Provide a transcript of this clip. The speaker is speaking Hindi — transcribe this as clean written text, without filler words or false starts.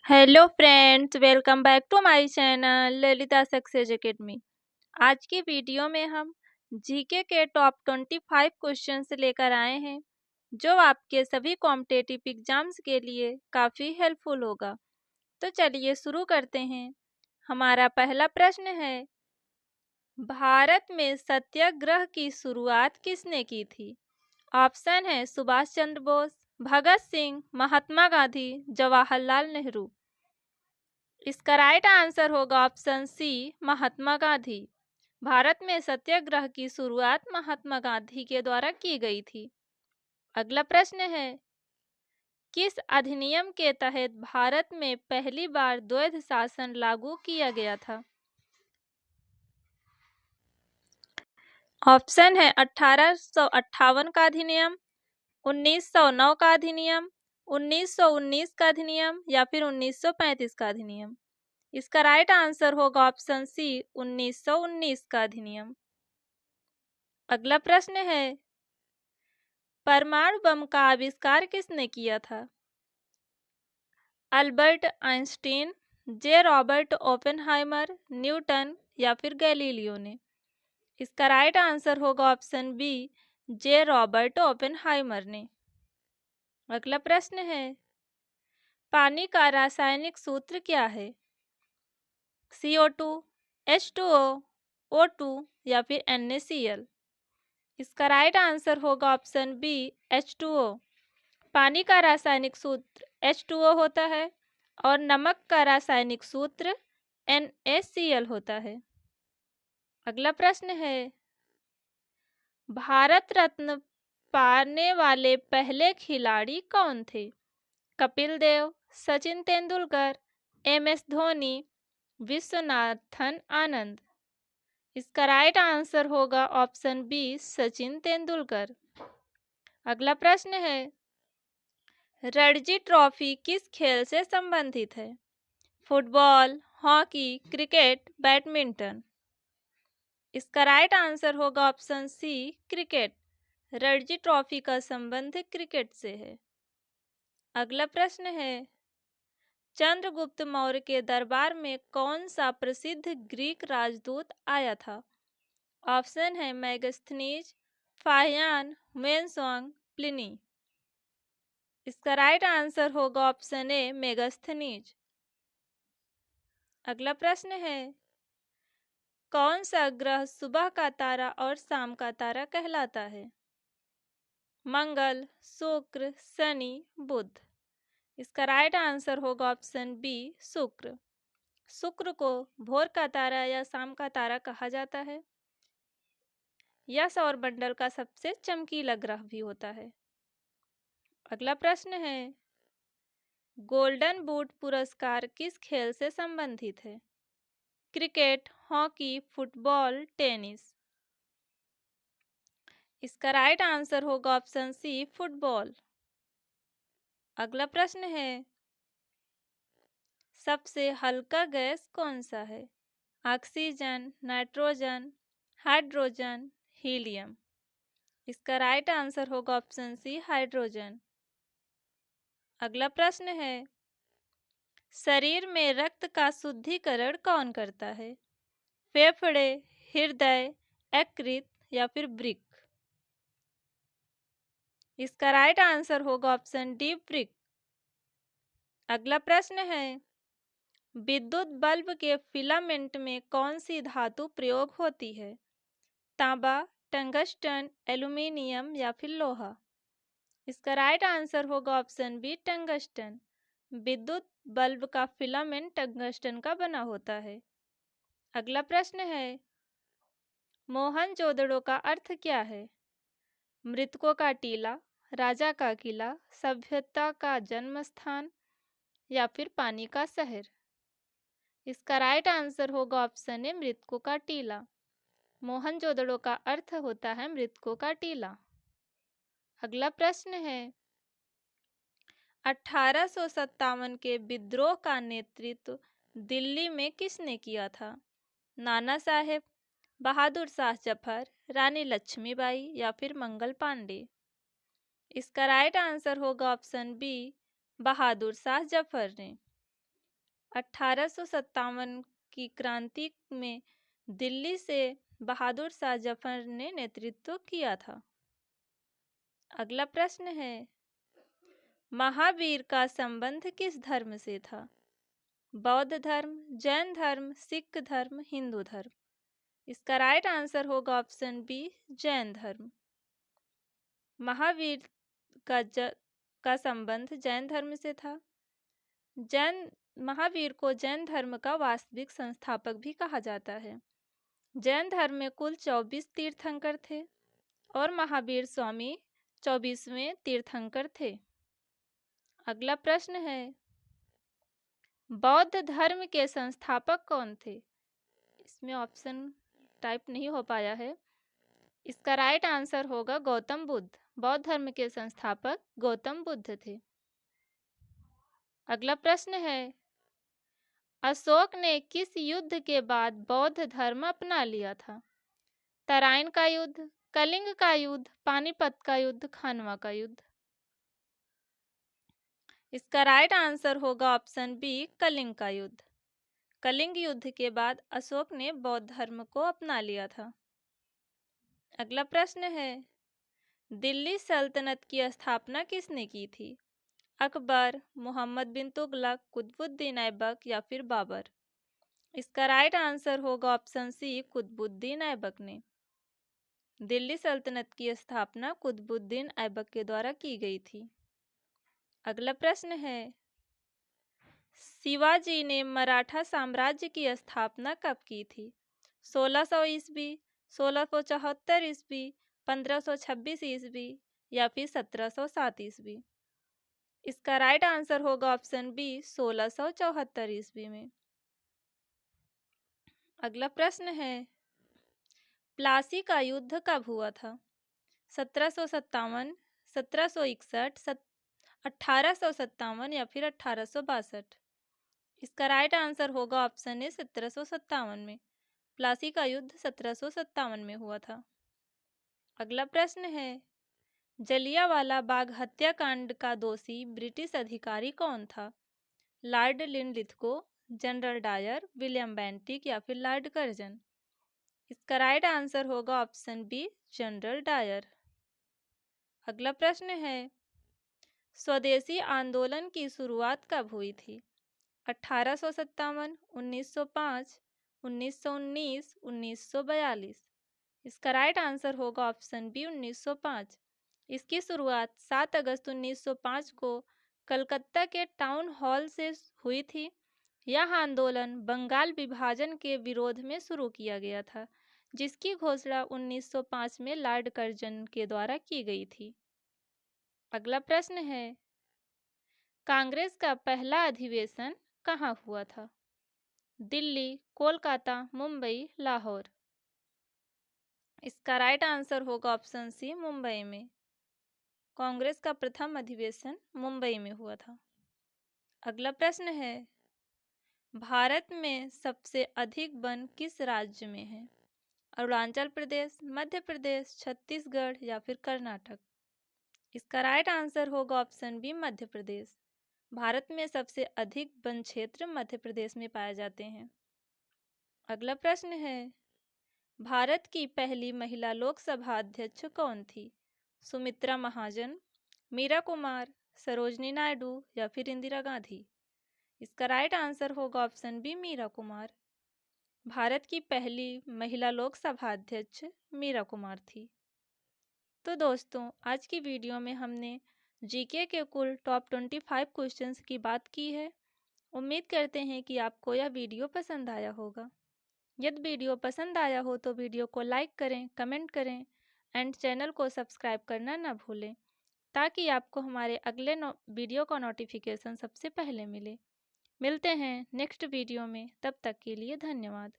Hello friends, welcome back to my channel Lalita success academy. आज की वीडियो में हम जीके के टॉप 25 क्वेश्चंस लेकर आए हैं जो आपके सभी कॉम्पिटिटिव एग्जाम्स के लिए काफ़ी हेल्पफुल होगा। तो चलिए शुरू करते हैं। हमारा पहला प्रश्न है, भारत में सत्याग्रह की शुरुआत किसने की थी? ऑप्शन है सुभाष चंद्र बोस, भगत सिंह, महात्मा गांधी, जवाहरलाल नेहरू। इसका राइट आंसर होगा ऑप्शन सी, महात्मा गांधी। भारत में सत्याग्रह की शुरुआत महात्मा गांधी के द्वारा की गई थी। अगला प्रश्न है, किस अधिनियम के तहत भारत में पहली बार द्वैध शासन लागू किया गया था? ऑप्शन है 1858 का अधिनियम, 1909 का अधिनियम, 1919 का अधिनियम या फिर 1935 का अधिनियम। इसका राइट आंसर होगा ऑप्शन सी, 1919 का अधिनियम। अगला प्रश्न है, परमाणु बम का आविष्कार किसने किया था? अल्बर्ट आइंस्टीन, जे रॉबर्ट ओपेनहाइमर, न्यूटन या फिर गैलीलियो ने। इसका राइट आंसर होगा ऑप्शन बी, जे रॉबर्ट ओपेनहाइमर ने। अगला प्रश्न है, पानी का रासायनिक सूत्र क्या है? CO2, H2O, O2 या फिर NaCl। इसका राइट आंसर होगा ऑप्शन बी, H2O। पानी का रासायनिक सूत्र H2O होता है और नमक का रासायनिक सूत्र NaCl होता है। अगला प्रश्न है, भारत रत्न पाने वाले पहले खिलाड़ी कौन थे? कपिल देव, सचिन तेंदुलकर, MS धोनी, विश्वनाथन आनंद। इसका राइट आंसर होगा ऑप्शन बी, सचिन तेंदुलकर। अगला प्रश्न है, रणजी ट्रॉफी किस खेल से संबंधित है? Football, hockey, cricket, badminton. इसका राइट आंसर होगा option C, cricket. Ranji trophy का संबंध क्रिकेट से है। अगला प्रश्न है, चंद्रगुप्त मौर्य के दरबार में कौन सा प्रसिद्ध ग्रीक राजदूत आया था? ऑप्शन है मेगास्थनीज, फाहियान, वेनसोंग, प्लिनी। इसका राइट आंसर होगा ऑप्शन ए, मेगास्थनीज। अगला प्रश्न है, कौन सा ग्रह सुबह का तारा और शाम का तारा कहलाता है? मंगल, शुक्र, शनि, बुध। इसका राइट आंसर होगा ऑप्शन बी, शुक्र। शुक्र को भोर का तारा या शाम का तारा कहा जाता है। यह सौरमंडल का सबसे चमकीला ग्रह भी होता है। अगला प्रश्न है, गोल्डन बूट पुरस्कार किस खेल से संबंधित है? Cricket, hockey, football, tennis. इसका राइट आंसर होगा ऑप्शन सी, फुटबॉल। अगला प्रश्न है, सबसे हल्का गैस कौन सा है? Oxygen, nitrogen, hydrogen, helium. इसका राइट आंसर होगा ऑप्शन सी, हाइड्रोजन। अगला प्रश्न है, शरीर में रक्त का शुद्धिकरण कौन करता है? फेफड़े, हृदय, यकृत या फिर वृक्क। इसका राइट आंसर होगा ऑप्शन डी, वृक्क। अगला प्रश्न है, विद्युत बल्ब के फिलामेंट में कौन सी धातु प्रयोग होती है? तांबा, टंगस्टन, एल्यूमीनियम या फिर लोहा। इसका राइट आंसर होगा ऑप्शन बी, टंगस्टन। विद्युत बल्ब का फिलामेंट टंगस्टन का बना होता है। अगला प्रश्न है, मोहनजोदड़ो का अर्थ क्या है? मृतकों का टीला, राजा का किला, सभ्यता का जन्म स्थान या फिर पानी का शहर। इसका राइट आंसर होगा ऑप्शन ए, मृतकों का टीला। मोहनजोदड़ो का अर्थ होता है मृतकों का टीला। अगला प्रश्न है, 1857 के विद्रोह का नेतृत्व दिल्ली में किसने किया था? नाना साहेब, बहादुर शाह जफर, रानी लक्ष्मीबाई या फिर मंगल पांडे। इसका राइट आंसर होगा ऑप्शन बी, बहादुर शाह जफर ने। 1857 की क्रांति में दिल्ली से बहादुर शाह जफर ने नेतृत्व किया था। अगला प्रश्न है, महावीर का संबंध किस धर्म से था? बौद्ध धर्म, जैन धर्म, सिख धर्म, हिंदू धर्म। इसका राइट आंसर होगा ऑप्शन बी, जैन धर्म। महावीर का संबंध जैन धर्म से था। महावीर को जैन धर्म का वास्तविक संस्थापक भी कहा जाता है। जैन धर्म में कुल 24 तीर्थंकर थे और महावीर स्वामी 24वें तीर्थंकर थे। अगला प्रश्न है, बौद्ध धर्म के संस्थापक कौन थे? इसमें ऑप्शन टाइप नहीं हो पाया है। इसका राइट आंसर होगा गौतम बुद्ध। बौद्ध धर्म के संस्थापक गौतम बुद्ध थे। अगला प्रश्न है, अशोक ने किस युद्ध के बाद बौद्ध धर्म अपना लिया था? तराइन का युद्ध, कलिंग का युद्ध, पानीपत का युद्ध, खानवा का युद्ध। इसका राइट आंसर होगा ऑप्शन बी, कलिंग का युद्ध। कलिंग युद्ध के बाद अशोक ने बौद्ध धर्म को अपना लिया था। अगला प्रश्न है, दिल्ली सल्तनत की स्थापना किसने की थी? अकबर, मोहम्मद बिन तुगलक, कुतुबुद्दीन ऐबक या फिर बाबर। इसका राइट आंसर होगा ऑप्शन सी, कुतुबुद्दीन ऐबक ने। दिल्ली सल्तनत की स्थापना कुतुबुद्दीन ऐबक के द्वारा की गई थी। अगला प्रश्न है, शिवाजी ने मराठा साम्राज्य की स्थापना कब की थी? 1600 ईस्वी, 1674 ईस्वी, 1526 ईस्वी या फिर 1707 ईस्वी। इसका राइट आंसर होगा ऑप्शन बी, 1674 ईस्वी में। अगला प्रश्न है, प्लासी का युद्ध कब हुआ था? 1757, 1761, 1857 या फिर 1862। इसका राइट आंसर होगा ऑप्शन ए, 1757 में। प्लासी का युद्ध 1757 में हुआ था। अगला प्रश्न है, जलियांवाला बाग हत्याकांड का दोषी ब्रिटिश अधिकारी कौन था? Lord Linlithgow, general Dyer, William Bentinck या फिर लॉर्ड कर्जन। इसका राइट आंसर होगा ऑप्शन बी, जनरल डायर। अगला प्रश्न है, स्वदेशी आंदोलन की शुरुआत कब हुई थी? 1857, 1905, 1919, 1942। इसका राइट आंसर होगा ऑप्शन बी, 1905। इसकी शुरुआत 7 अगस्त 1905 को कलकत्ता के टाउन हॉल से हुई थी। यह आंदोलन बंगाल विभाजन के विरोध में शुरू किया गया था, जिसकी घोषणा 1905 में लॉर्ड कर्जन के द्वारा की गई थी। अगला प्रश्न है, कांग्रेस का पहला अधिवेशन कहाँ हुआ था? दिल्ली, कोलकाता, मुंबई, लाहौर। इसका राइट आंसर होगा ऑप्शन सी, मुंबई में। कांग्रेस का प्रथम अधिवेशन मुंबई में हुआ था। अगला प्रश्न है, भारत में सबसे अधिक वन किस राज्य में है? अरुणाचल प्रदेश, मध्य प्रदेश, छत्तीसगढ़ या फिर कर्नाटक। इसका राइट आंसर होगा ऑप्शन बी, मध्य प्रदेश। भारत में सबसे अधिक वन क्षेत्र मध्य प्रदेश में पाए जाते हैं। अगला प्रश्न है, भारत की पहली महिला लोकसभा अध्यक्ष कौन थी? सुमित्रा महाजन, मीरा कुमार, सरोजनी नायडू या फिर इंदिरा गांधी। इसका राइट आंसर होगा ऑप्शन बी, मीरा कुमार। भारत की पहली महिला लोकसभा अध्यक्ष मीरा कुमार थी। तो दोस्तों, आज की वीडियो में हमने जीके के कुल टॉप 25 क्वेश्चंस की बात की है। उम्मीद करते हैं कि आपको यह वीडियो पसंद आया होगा। यदि वीडियो पसंद आया हो तो वीडियो को लाइक करें, कमेंट करें एंड चैनल को सब्सक्राइब करना ना भूलें, ताकि आपको हमारे अगले वीडियो का नोटिफिकेशन सबसे पहले मिले। मिलते हैं नेक्स्ट वीडियो में, तब तक के लिए धन्यवाद।